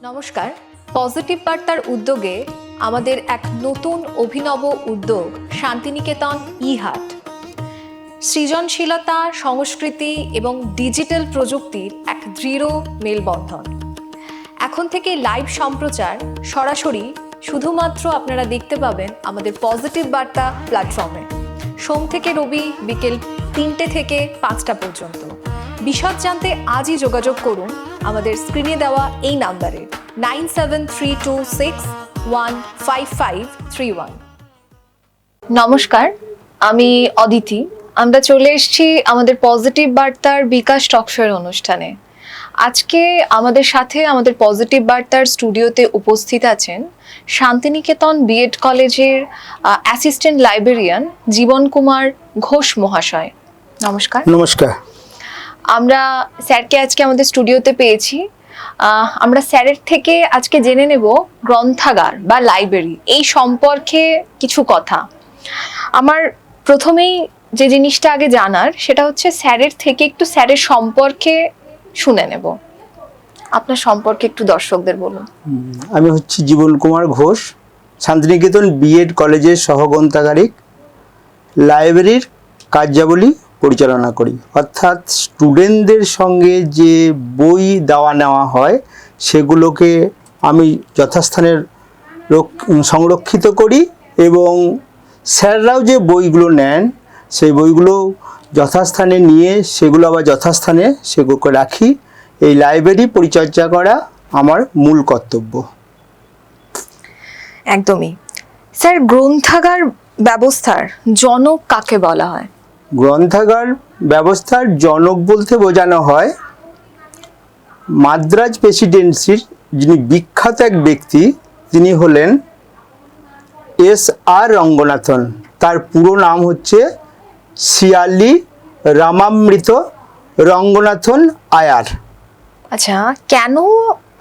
নমস্কার, পজিটিভ বার্তার উদ্যোগে আমাদের এক নতুন অভিনব উদ্যোগ শান্তিনিকেতন ই-হাট। সৃজনশীলতা, সংস্কৃতি এবং ডিজিটাল প্রযুক্তির এক দৃঢ় মেলবন্ধন। এখন থেকে লাইভ সম্প্রচার সরাসরি শুধুমাত্র আপনারা দেখতে পাবেন আমাদের পজিটিভ বার্তা প্ল্যাটফর্মে, সোম থেকে রবি বিকেল 3টে থেকে 5টা পর্যন্ত। বিশদ জানতে আজই যোগাযোগ করুন আমাদের স্ক্রিনে দেওয়া এই নাম্বারে 9732615531। নমস্কার, আমি অদিতি। আমরা চলে এসেছি আমাদের পজিটিভ বার্তার বিকাশ টকশোর অনুষ্ঠানে। আজকে আমাদের সাথে আমাদের পজিটিভ বার্তার স্টুডিওতে উপস্থিত আছেন শান্তিনিকেতন বিএড কলেজের অ্যাসিস্ট্যান্ট লাইব্রেরিয়ান জীবন কুমার ঘোষ মহাশয়। নমস্কার। নমস্কার। আমরা স্যারকে আজকে আমাদের স্টুডিওতে পেয়েছি। আমরা স্যারের থেকে আজকে জেনে নেব গ্রন্থাগার বা লাইব্রেরি এই সম্পর্কে কিছু কথা। আমার প্রথমেই যে জিনিসটা আগে জানার সেটা হচ্ছে স্যারের থেকে একটু স্যারের সম্পর্কে শুনে নেব। আপনার সম্পর্কে একটু দর্শকদের বলুন। আমি হচ্ছি জীবন কুমার ঘোষ, শান্তিনিকেতন বিএড কলেজের সহগ্রন্থাগারিক, লাইব্রেরির কার্যাবলী পরিচালনা করি। অর্থাৎ স্টুডেন্টদের সঙ্গে যে বই দেওয়া নেওয়া হয় সেগুলোকে আমি যথাস্থানে সংরক্ষিত করি এবং স্যাররাও যে বইগুলো নেন সেই বইগুলো যথাস্থানে নিয়ে সেগুলো আবার যথাস্থানে সেগুলোকে রাখি। এই লাইব্রেরি পরিচর্যা করা আমার মূল কর্তব্য। একদমই। স্যার, গ্রন্থাগার ব্যবস্থার জনক কাকে বলা হয়? গ্রন্থাগার ব্যবস্থার জনক বলতে বোঝানো হয় মাদ্রাজ প্রেসিডেন্সির যিনি বিখ্যাত এক ব্যক্তি, তিনি হলেন S.R. রঙ্গনাথন। তার পুরো নাম হচ্ছে শিয়ালি রামামৃত রঙ্গনাথন আয়ার। আচ্ছা, কেন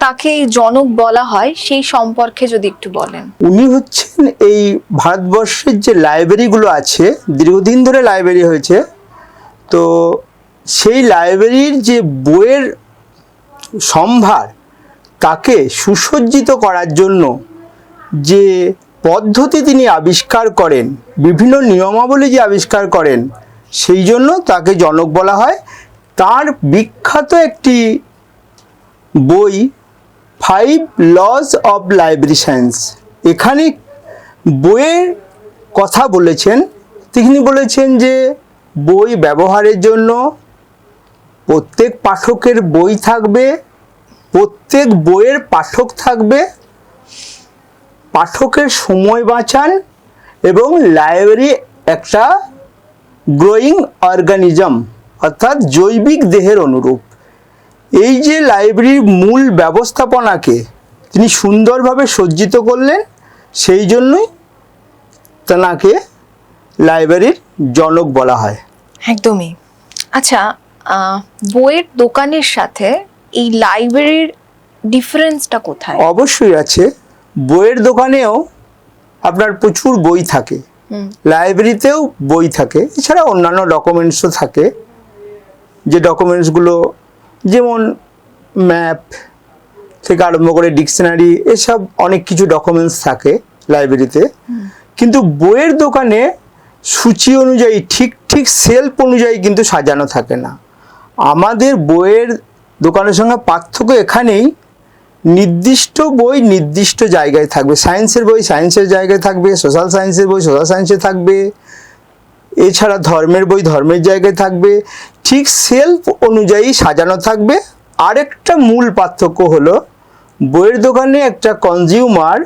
তাকে জনক বলা হয় সেই সম্পর্কে যদি একটু বলেন। উনি হচ্ছেন এই ভারতবর্ষের যে লাইব্রেরিগুলো আছে, দীর্ঘদিন ধরে লাইব্রেরি হয়েছে, তো সেই লাইব্রেরির যে বইয়ের সম্ভার তাকে সুসজ্জিত করার জন্য যে পদ্ধতি তিনি আবিষ্কার করেন, বিভিন্ন নিয়মাবলী যে আবিষ্কার করেন, সেই জন্য তাকে জনক বলা হয়। তার বিখ্যাত একটি বই 5 Laws of Library Science, এখানে বইয়ের কথা বলেছেন। তিনি বলেছেন যে বই ব্যবহারের জন্য প্রত্যেক পাঠকের বই থাকবে, প্রত্যেক বইয়ের পাঠক থাকবে, পাঠকের সময় বাঁচান এবং লাইব্রেরি একটা গ্রোয়িং অর্গানিজম অর্থাৎ জৈবিক দেহের অনুরূপ। এই যে লাইব্রেরির মূল ব্যবস্থাপনাকে তিনি সুন্দরভাবে সজ্জিত করলেন, সেই জন্যই তাকে লাইব্রেরির জনক বলা হয়। একদমই। আচ্ছা, বইয়ের দোকানের সাথে এই লাইব্রেরির ডিফারেন্সটা কোথায়? অবশ্যই আছে। বইয়ের দোকানেও আপনার প্রচুর বই থাকে, লাইব্রেরিতেও বই থাকে, এছাড়া অন্যান্য ডকুমেন্টসও থাকে। যে ডকুমেন্টসগুলো যেমন ম্যাপ থেকে আরম্ভ করে ডিকশনারি, এসব অনেক কিছু ডকুমেন্টস থাকে লাইব্রেরিতে। কিন্তু বইয়ের দোকানে সূচি অনুযায়ী ঠিক ঠিক সেলফ অনুযায়ী কিন্তু সাজানো থাকে না। আমাদের বইয়ের দোকানের সঙ্গে পার্থক্য এখানেই, নির্দিষ্ট বই নির্দিষ্ট জায়গায় থাকবে। সায়েন্সের বই সায়েন্সের জায়গায় থাকবে, সোশ্যাল সায়েন্সের বই সোশ্যাল সায়েন্সে থাকবে, এছাড়া ধর্মের বই ধর্মের জায়গায় থাকবে, ঠিক সেলফ অনুযায়ী সাজানো থাকবে। আরেকটা মূল পার্থক্য হলো বইয়ের দোকানে একটা কনজিউমার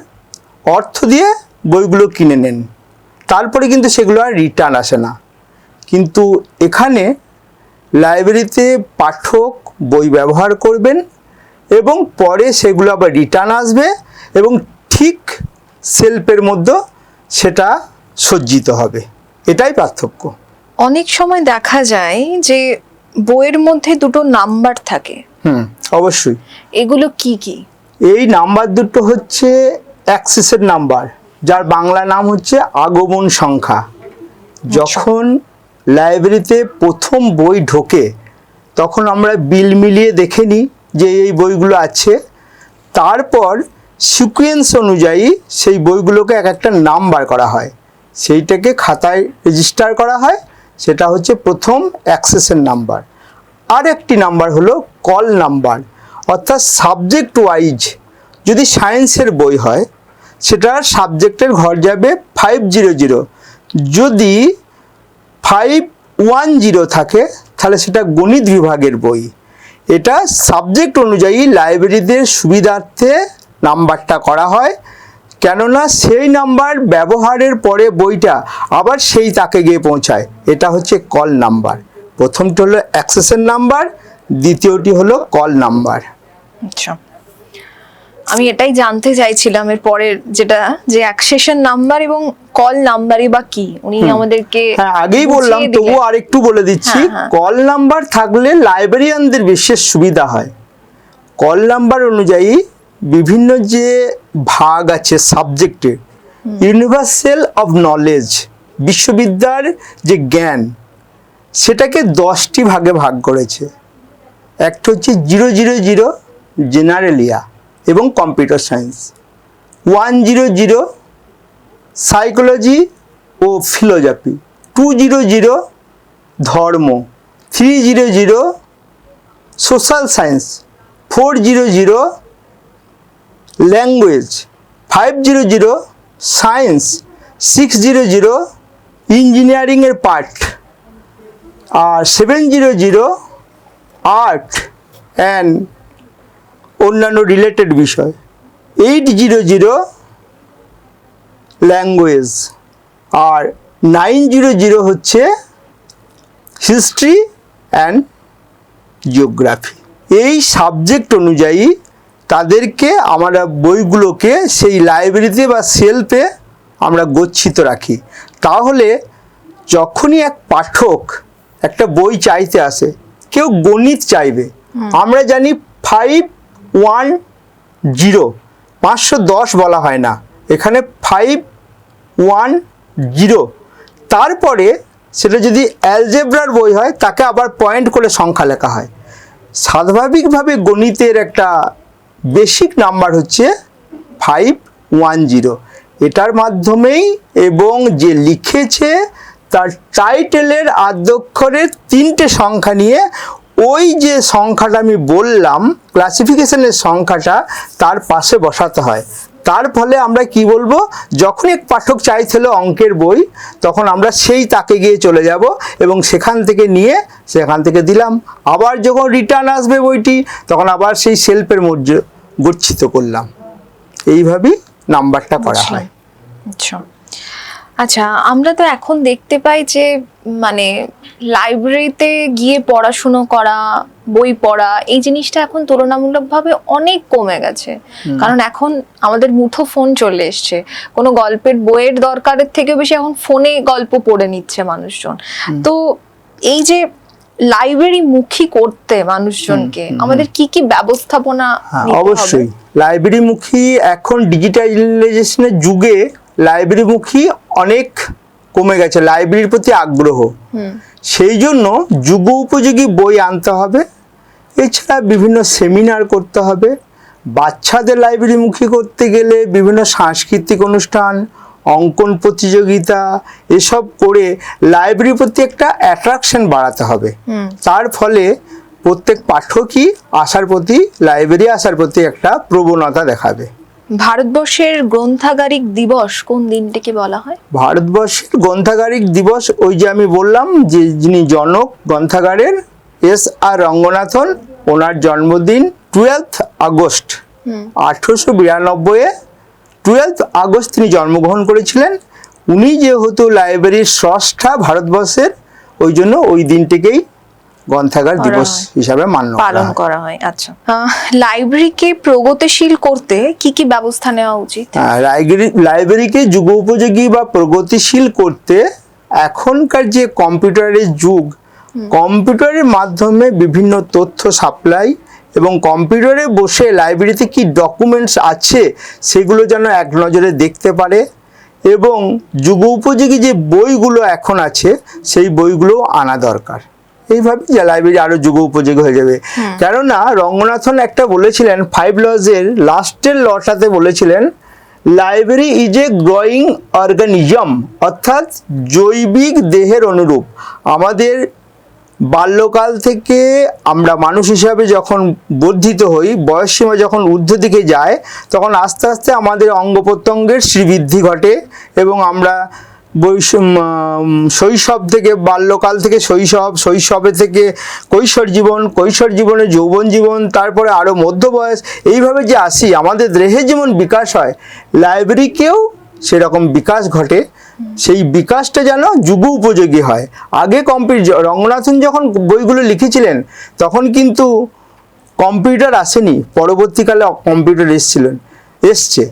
অর্থ দিয়ে বইগুলো কিনে নেন, তারপরে কিন্তু সেগুলো আর রিটার্ন আসে না। কিন্তু এখানে লাইব্রেরিতে পাঠক বই ব্যবহার করবেন এবং পরে সেগুলো আবার রিটার্ন আসবে এবং ঠিক সেলফের মধ্যে সেটা সজ্জিত হবে। এটাই পার্থক্য। অনেক সময় দেখা যায় যে বইয়ের মধ্যে দুটো নাম্বার থাকে। অবশ্যই। এগুলো কি কি? এই নাম্বার দুটো হচ্ছে অ্যাক্সেসের নাম্বার, যার বাংলা নাম হচ্ছে আগমন সংখ্যা। যখন লাইব্রেরিতে প্রথম বই ঢোকে তখন আমরা বিল মিলিয়ে দেখে নিই যে এই বইগুলো আছে, তারপর সিকোয়েন্স অনুযায়ী সেই বইগুলোকে এক একটা নাম্বার করা হয়, সেইটাকে খাতায় রেজিস্টার করা হয়, সেটা হচ্ছে প্রথম অ্যাক্সেসের নাম্বার। আর একটি নাম্বার হলো কল নাম্বার, অর্থাৎ সাবজেক্ট ওয়াইজ যদি সায়েন্সের বই হয় সেটার সাবজেক্টের ঘর যাবে 500, যদি 510 থাকে তাহলে সেটা গণিত বিভাগের বই। এটা সাবজেক্ট অনুযায়ী লাইব্রেরিদের সুবিধার্থে নাম্বারটা করা হয়, কেননা সেই নাম্বার ব্যবহারের পরে বইটা আবার সেই তাকে গিয়ে পৌঁছায়। এটা হচ্ছে কল নাম্বার। প্রথমটি হলো অ্যাক্সেসের নাম্বার, দ্বিতীয়টি হলো কল নাম্বার। আচ্ছা, আমি এটাই জানতে চাইছিলাম এর পরের যেটা, যে অ্যাক্সেশন নাম্বার এবং কল নাম্বারই বা কি, উনি আমাদেরকে হ্যাঁ আগেই বললাম, বুঝিয়ে দিলেন। তবুও আরেকটু বলে দিচ্ছি। হ্যাঁ। কল নাম্বার থাকলে লাইব্রেরিয়ানদের বিশেষ সুবিধা হয়। কল নাম্বার অনুযায়ী বিভিন্ন যে ভাগ আছে সাবজেক্টের, ইউনিভার্সাল অফ নলেজ, বিশ্ববিদ্যার যে জ্ঞান, সেটাকে 10টি ভাগে ভাগ করেছে। একটা হচ্ছে 000 জেনারেলিয়া এবং কম্পিউটার সায়েন্স, 100 সাইকোলজি ও ফিলোজফি, 200 ধর্ম, 300 সোশ্যাল সায়েন্স, 400 ল্যাঙ্গুয়েজ, 500 সায়েন্স, 600 ইঞ্জিনিয়ারিংয়ের পার্ট, আর 700 আর্ট অ্যান্ড অন্যান্য রিলেটেড বিষয়, 800 ল্যাঙ্গুয়েজ, আর 900 হচ্ছে হিস্ট্রি অ্যান্ড জিওগ্রাফি। এই সাবজেক্ট অনুযায়ী তাদেরকে আমরা বইগুলোকে সেই লাইব্রেরিতে বা সেলফে আমরা গচ্ছিত রাখি। তাহলে যখনই এক পাঠক একটা বই চাইতে আসে, কেউ গণিত চাইবে, আমরা জানি 510, 510 বলা হয় না, এখানে 510। তারপরে সেটা যদি অ্যালজেব্রার বই হয় তাকে আবার পয়েন্ট করে সংখ্যা লেখা হয়। স্বাভাবিকভাবে গণিতের একটা বেসিক নাম্বার হচ্ছে 510। এটার মাধ্যমেই, এবং যে লিখেছে তার টাইটেলের আদ্যক্ষরের 3টে সংখ্যা নিয়ে ওই যে সংখ্যাটা আমি বললাম ক্লাসিফিকেশনের সংখ্যাটা তার পাশে বসাতে হয়। তার ফলে আমরা কি বলবো, যখন এক পাঠক চাইছিল অঙ্কের বই, তখন আমরা সেই তাকে গিয়ে চলে যাব এবং সেখান থেকে নিয়ে সেখান থেকে দিলাম। আবার যখন রিটার্ন আসবে বইটি, তখন আবার সেই সেলফের মধ্যে গচ্ছিত করলাম। এইভাবেই নাম্বারটা করা হয়। আচ্ছা আচ্ছা, আমরা তো এখন দেখতে পাই যে মানে লাইব্রেরিতে গিয়ে পড়াশুনো করা, বই পড়া, এই জিনিসটা এখন তুলনামূলকভাবে অনেক কমে গেছে। কারণ এখন আমাদের মুঠো ফোন চলে এসছে, কোনো গল্পের বইয়ের দরকারের থেকেও বেশি এখন ফোনে গল্প পড়ে নিচ্ছে মানুষজন। তো এই যে লাইব্রেরি মুখী করতে মানুষজনকে আমাদের কি কি ব্যবস্থাপনা নিতে হবে? অবশ্যই লাইব্রেরি মুখী, এখন ডিজিটালাইজেশনের যুগে লাইব্রেরি মুখী অনেক কমে গেছে, লাইব্রেরির প্রতি আগ্রহ। সেই জন্য যুগ উপযোগী বই আনতে হবে, এছাড়া বিভিন্ন সেমিনার করতে হবে। বাচ্চাদের লাইব্রেরি মুখী করতে গেলে বিভিন্ন সাংস্কৃতিক অনুষ্ঠান, অঙ্কন প্রতিযোগিতা এসব করে লাইব্রেরির প্রতি একটা অ্যাট্রাকশন বাড়াতে হবে। তার ফলে প্রত্যেক পাঠকই লাইব্রেরি আসার প্রতি একটা প্রবণতা দেখাবে। ভারতবর্ষের গ্রন্থাগারিক দিবস কোন দিনটিকে বলা হয়? ভারতবর্ষের গ্রন্থাগারিক দিবস ওই যে আমি বললাম যে যিনি জনক গ্রন্থাগারের, S.R. রঙ্গনাথন, ওনার জন্মদিন 12 আগস্ট 1892-এ 12 আগস্ট তিনি জন্মগ্রহণ করেছিলেন। উনি যেহেতু লাইব্রেরির স্রষ্টা ভারতবর্ষের, ওই জন্য ওই দিনটিকেই গ্রন্থাগার দিবস হিসাবে পালন করা হয়। আচ্ছা, লাইব্রেরিকে প্রগতিশীল করতে কি কি ব্যবস্থা নেওয়া উচিত? লাইব্রেরিকে যুগোপযোগী বা প্রগতিশীল করতে এখনকার যে কম্পিউটারের যুগ, কম্পিউটারের মাধ্যমে বিভিন্ন তথ্য সাপ্লাই এবং কম্পিউটারে বসে লাইব্রেরিতে কি ডকুমেন্টস আছে সেগুলো যেন এক নজরে দেখতে পারে, এবং যুগোপযোগী যে বইগুলো এখন আছে সেই বইগুলো আনা দরকার। এইভাবে যে লাইব্রেরি আরো যুগ উপযোগী হয়ে যাবে। কেননা রঙ্গনাথন একটা বলেছিলেন 5 লজের লাস্টের লটাতে বলেছিলেন library is a growing organism, অর্থাৎ জৈবিক দেহের অনুরূপ। আমাদের বাল্যকাল থেকে আমরা মানুষ হিসাবে যখন বর্ধিত হই, বয়সসীমা যখন ঊর্ধ্ব দিকে যায়, তখন আস্তে আস্তে আমাদের অঙ্গ প্রত্যঙ্গের শ্রীবৃদ্ধি ঘটে এবং আমরা শৈশব থেকে বাল্যকাল থেকে শৈশবে থেকে কৈশোর জীবন, কৈশোর জীবনে যৌবন জীবন, তারপরে আরও মধ্য বয়স, এইভাবে যে আসি আমাদের দেহে যেমন বিকাশ হয়, লাইব্রেরিকেও সেরকম বিকাশ ঘটে। সেই বিকাশটা যেন যুগ উপযোগী হয়। আগে রঙ্গনাথন যখন বইগুলো লিখেছিলেন তখন কিন্তু কম্পিউটার আসেনি, পরবর্তীকালে কম্পিউটার এসছে।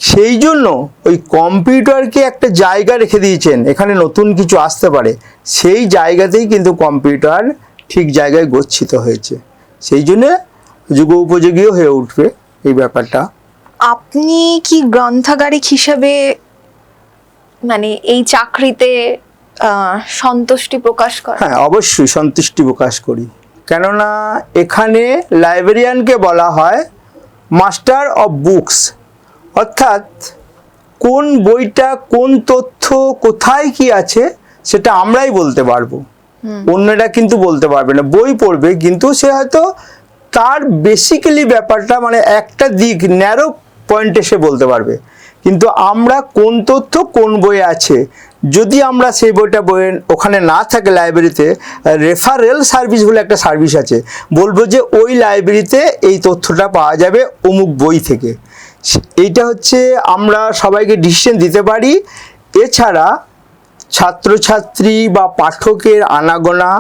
সেই জন্য ওই কম্পিউটারকে একটা জায়গা রেখে দিয়েছেন, এখানে নতুন কিছু আসতে পারে, সেই জায়গাতেই কিন্তু কম্পিউটার ঠিক জায়গায় গচ্ছিত হয়েছে। সেই জন্যে যুগ উপযোগীও হয়ে উঠবে এই ব্যাপারটা। আপনি কি গ্রন্থাগারিক হিসাবে মানে এই চাকরিতে সন্তুষ্টি প্রকাশ করেন? হ্যাঁ, অবশ্যই সন্তুষ্টি প্রকাশ করি। কেননা এখানে লাইব্রেরিয়ানকে বলা হয় মাস্টার অফ বুকস, অর্থাৎ কোন বইটা কোন তথ্য কোথায় কি আছে সেটা আমরাই বলতে পারবো, অন্যরা কিন্তু বলতে পারবে না। বই পড়বে কিন্তু সে হয়তো তার বেসিক্যালি ব্যাপারটা মানে একটা দিক ন্যারো পয়েন্টে সে বলতে পারবে, কিন্তু আমরা কোন তথ্য কোন বইয়ে আছে, যদি আমরা সেই বইটা ওখানে না থাকে লাইব্রেরিতে, রেফারেল সার্ভিস বলে একটা সার্ভিস আছে, বলবো যে ওই লাইব্রেরিতে এই তথ্যটা পাওয়া যাবে অমুক বই থেকে। এইটা হচ্ছে আমরা সবাইকে ডিসিশন দিতে পারি। এছাড়া ছাত্রছাত্রী বা পাঠকের আনাগোনা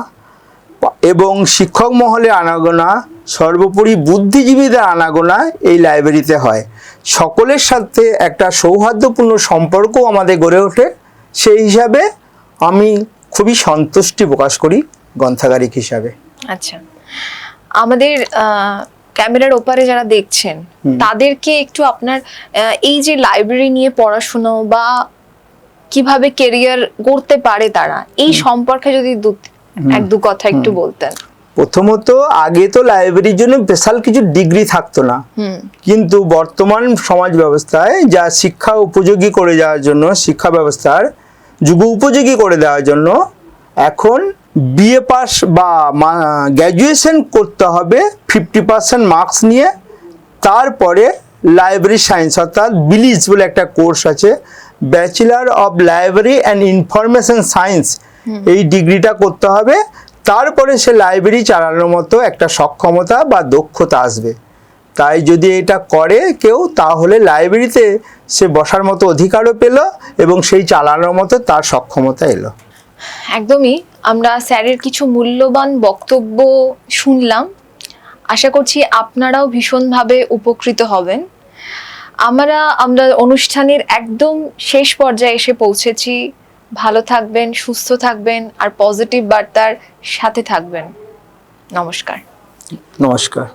এবং শিক্ষক মহলের আনাগোনা, সর্বোপরি বুদ্ধিজীবীদের আনাগোনা এই লাইব্রেরিতে হয়। সকলের সাথে একটা সৌহার্দ্যপূর্ণ সম্পর্ক আমাদের গড়ে ওঠে। সেই হিসাবে আমি খুবই সন্তুষ্টি প্রকাশ করি গ্রন্থাগারিক হিসাবে। আচ্ছা, আমাদের ক্যামেরার ওপারে যারা দেখছেন তাদেরকে একটু আপনার এই যে লাইব্রেরি নিয়ে পড়াশোনা বা কিভাবে কেরিয়ার গড়তে পারে তারা, এই সম্পর্কে যদি এক দু কথা একটু বলতেন। প্রথমত আগে তো লাইব্রেরির জন্য স্পেশাল কিছু ডিগ্রি থাকতো না, কিন্তু বর্তমান সমাজ ব্যবস্থায় যা শিক্ষা উপযোগী করে যাওয়ার জন্য, শিক্ষা ব্যবস্থার যুগ উপযোগী করে দেওয়ার জন্য এখন বিএ পাস বা গ্র্যাজুয়েশন করতে হবে 50% মার্কস নিয়ে। তারপরে লাইব্রেরি সায়েন্স অর্থাৎ বিলিজ বলে একটা কোর্স আছে, bachelor of library and information science, এই ডিগ্রিটা করতে হবে। তারপরে সে লাইব্রেরি চালানোর মতো একটা সক্ষমতা বা দক্ষতা আসবে। তাই যদি এটা করে কেউ, তাহলে লাইব্রেরিতে সে বসার মতো অধিকারও পেল এবং সেই চালানোর মতো তার সক্ষমতা এলো। একদমই, আমরা স্যারের কিছু মূল্যবান বক্তব্য শুনলাম। আশা করছি আপনারাও ভীষণভাবে উপকৃত হবেন। আমরা অনুষ্ঠানের একদম শেষ পর্যায়ে এসে পৌঁছেছি। ভালো থাকবেন, সুস্থ থাকবেন আর পজিটিভ বার্তার সাথে থাকবেন। নমস্কার। নমস্কার।